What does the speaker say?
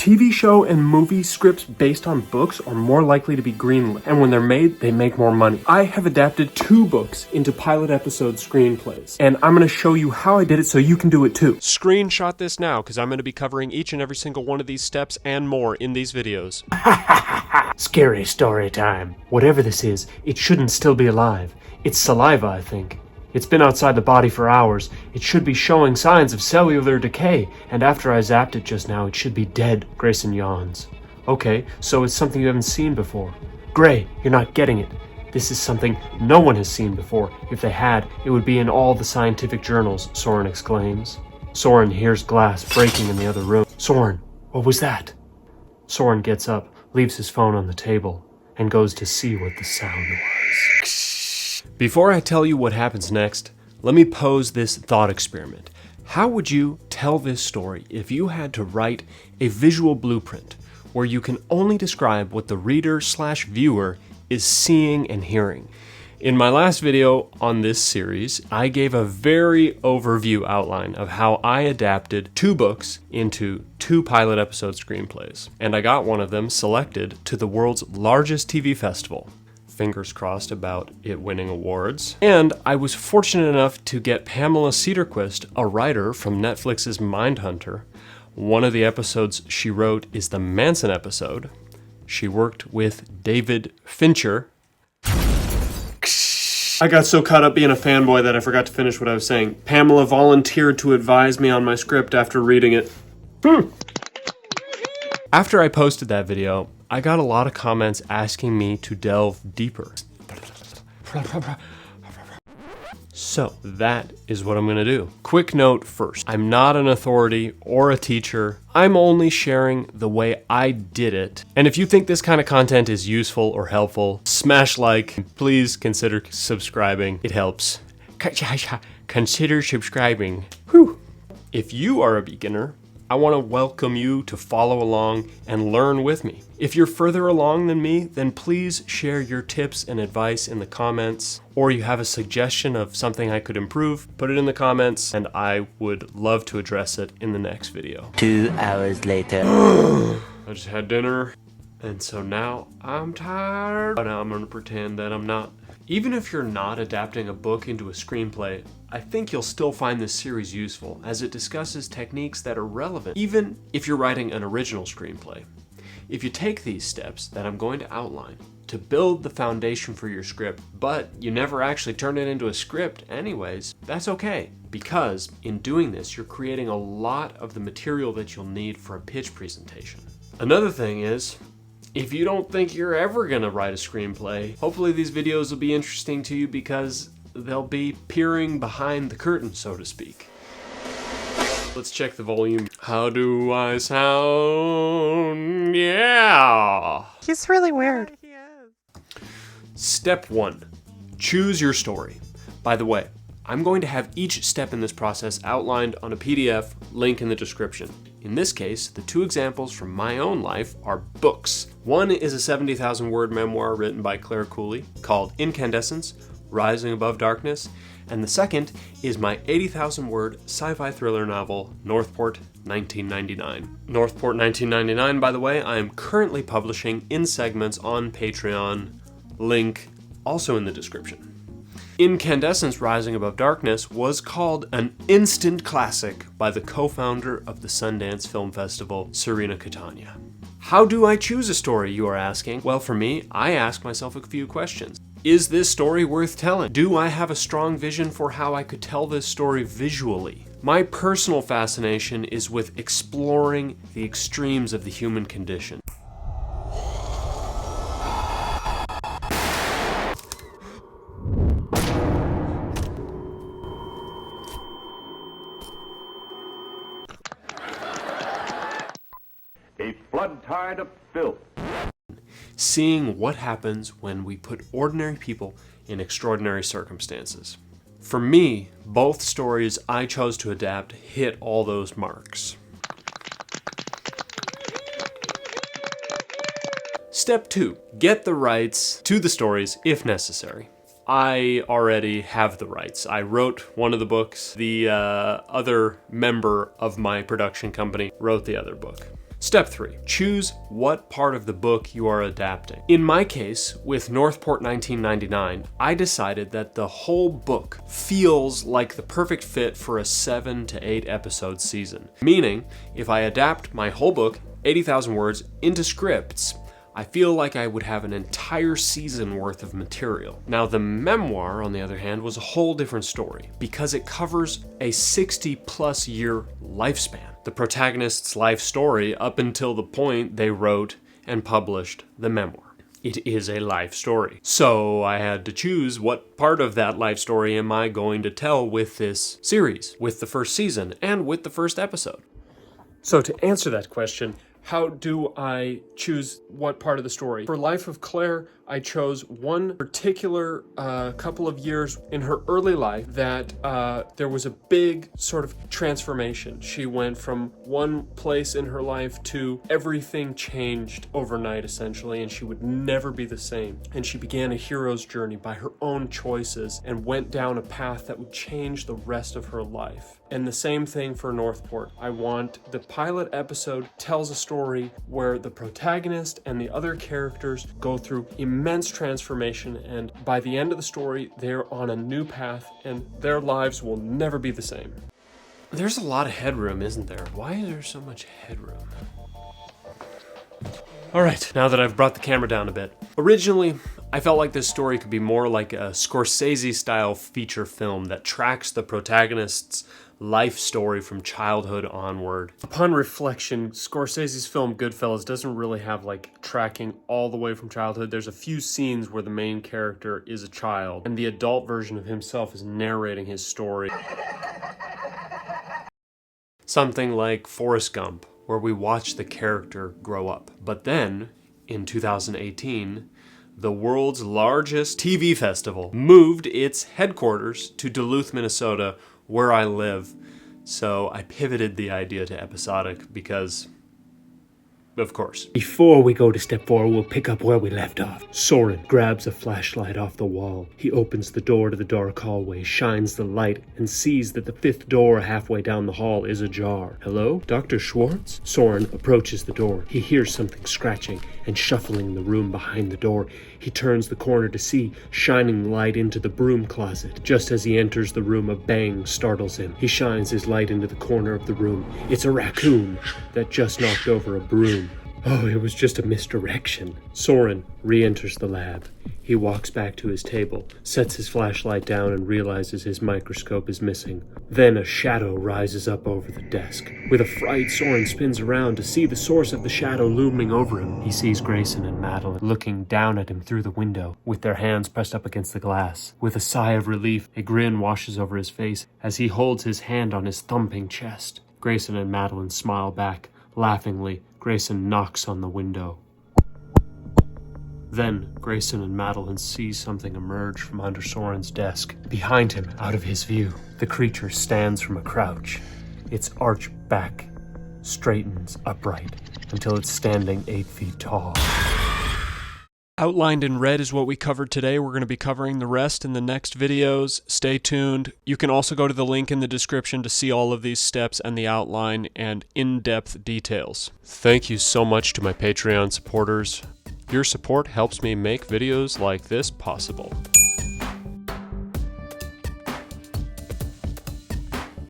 TV show and movie scripts based on books are more likely to be greenlit, and when they're made, they make more money. I have adapted 2 books into pilot episode screenplays, and I'm going to show you how I did it so you can do it too. Screenshot this now, because I'm going to be covering each and every single one of these steps and more in these videos. Scary story time. Whatever this is, it shouldn't still be alive. It's saliva, I think. It's been outside the body for hours. It should be showing signs of cellular decay, and after I zapped it just now, it should be dead. Grayson yawns. Okay, so it's something you haven't seen before. Gray, you're not getting it. This is something no one has seen before. If they had, it would be in all the scientific journals, Soren exclaims. Soren hears glass breaking in the other room. Soren, what was that? Soren gets up, leaves his phone on the table, and goes to see what the sound was. Before I tell you what happens next, let me pose this thought experiment. How would you tell this story if you had to write a visual blueprint where you can only describe what the reader/viewer is seeing and hearing? In my last video on this series, I gave a very overview outline of how I adapted 2 books into 2 pilot episode screenplays, and I got one of them selected to the world's largest TV festival. Fingers crossed about it winning awards. And I was fortunate enough to get Pamela Cedarquist, a writer from Netflix's Mindhunter. One of the episodes she wrote is the Manson episode. She worked with David Fincher. I got so caught up being a fanboy that I forgot to finish what I was saying. Pamela volunteered to advise me on my script after reading it. After I posted that video, I got a lot of comments asking me to delve deeper. So that is what I'm going to do. Quick note first, I'm not an authority or a teacher. I'm only sharing the way I did it. And if you think this kind of content is useful or helpful, smash like. Please consider subscribing. It helps. Consider subscribing. Whew. If you are a beginner, I want to welcome you to follow along and learn with me. If you're further along than me, then please share your tips and advice in the comments, or you have a suggestion of something I could improve, put it in the comments, and I would love to address it in the next video. 2 hours later. I just had dinner, and so now I'm tired, but now I'm gonna pretend that I'm not. Even if you're not adapting a book into a screenplay, I think you'll still find this series useful, as it discusses techniques that are relevant, even if you're writing an original screenplay. If you take these steps that I'm going to outline to build the foundation for your script, but you never actually turn it into a script anyways, that's okay, because in doing this, you're creating a lot of the material that you'll need for a pitch presentation. Another thing is, if you don't think you're ever gonna write a screenplay, hopefully these videos will be interesting to you because they'll be peering behind the curtain, so to speak. Let's check the volume. How do I sound? Yeah! He's really weird. Step 1. Choose your story. By the way, I'm going to have each step in this process outlined on a PDF, link in the description. In this case, the 2 examples from my own life are books. One is a 70,000 word memoir written by Claire Cooley called Incandescence, Rising Above Darkness, and the second is my 80,000 word sci-fi thriller novel, Northport 1999. Northport 1999, by the way, I am currently publishing in segments on Patreon, link also in the description. Incandescence Rising Above Darkness was called an instant classic by the co-founder of the Sundance Film Festival, Serena Catania. How do I choose a story, you are asking? Well, for me, I ask myself a few questions. Is this story worth telling? Do I have a strong vision for how I could tell this story visually? My personal fascination is with exploring the extremes of the human condition. A flood tide of filth. Seeing what happens when we put ordinary people in extraordinary circumstances. For me, both stories I chose to adapt hit all those marks. Step 2. Get the rights to the stories if necessary. I already have the rights. I wrote one of the books. The other member of my production company wrote the other book. Step 3. Choose what part of the book you are adapting. In my case, with Northport 1999, I decided that the whole book feels like the perfect fit for a 7 to 8 episode season. Meaning, if I adapt my whole book, 80,000 words, into scripts, I feel like I would have an entire season worth of material. Now, the memoir, on the other hand, was a whole different story because it covers a 60+ year lifespan. The protagonist's life story up until the point they wrote and published the memoir. It is a life story. So I had to choose what part of that life story am I going to tell with this series, with the first season, and with the first episode. So to answer that question, how do I choose what part of the story? For Life of Claire, I chose one particular couple of years in her early life that there was a big sort of transformation. She went from one place in her life to everything changed overnight, essentially, and she would never be the same. And she began a hero's journey by her own choices and went down a path that would change the rest of her life. And the same thing for Northport. I want the pilot episode tells a story where the protagonist and the other characters go through immense transformation, and by the end of the story, they're on a new path and their lives will never be the same. There's a lot of headroom, isn't there? Why is there so much headroom? Alright, now that I've brought the camera down a bit. Originally, I felt like this story could be more like a Scorsese-style feature film that tracks the protagonist's life story from childhood onward. Upon reflection, Scorsese's film Goodfellas doesn't really have like tracking all the way from childhood. There's a few scenes where the main character is a child and the adult version of himself is narrating his story. Something like Forrest Gump, where we watch the character grow up. But then, in 2018, the world's largest TV festival moved its headquarters to Duluth, Minnesota, where I live. So I pivoted the idea to episodic because, of course. Before we go to step 4, we'll pick up where we left off. Soren grabs a flashlight off the wall. He opens the door to the dark hallway, shines the light, and sees that the 5th door halfway down the hall is ajar. Hello? Dr. Schwartz? Soren approaches the door. He hears something scratching and shuffling in the room behind the door. He turns the corner to see shining light into the broom closet. Just as he enters the room, a bang startles him. He shines his light into the corner of the room. It's a raccoon that just knocked over a broom. Oh, it was just a misdirection. Soren re-enters the lab. He walks back to his table, sets his flashlight down, and realizes his microscope is missing. Then a shadow rises up over the desk. With a fright, Soren spins around to see the source of the shadow looming over him. He sees Grayson and Madeline looking down at him through the window, with their hands pressed up against the glass. With a sigh of relief, a grin washes over his face as he holds his hand on his thumping chest. Grayson and Madeline smile back. Laughingly, Grayson knocks on the window. Then, Grayson and Madeline see something emerge from under Soren's desk. Behind him, out of his view, the creature stands from a crouch. Its arched back straightens upright until it's standing 8 feet tall. Outlined in red is what we covered today. We're going to be covering the rest in the next videos. Stay tuned. You can also go to the link in the description to see all of these steps and the outline and in-depth details. Thank you so much to my Patreon supporters. Your support helps me make videos like this possible.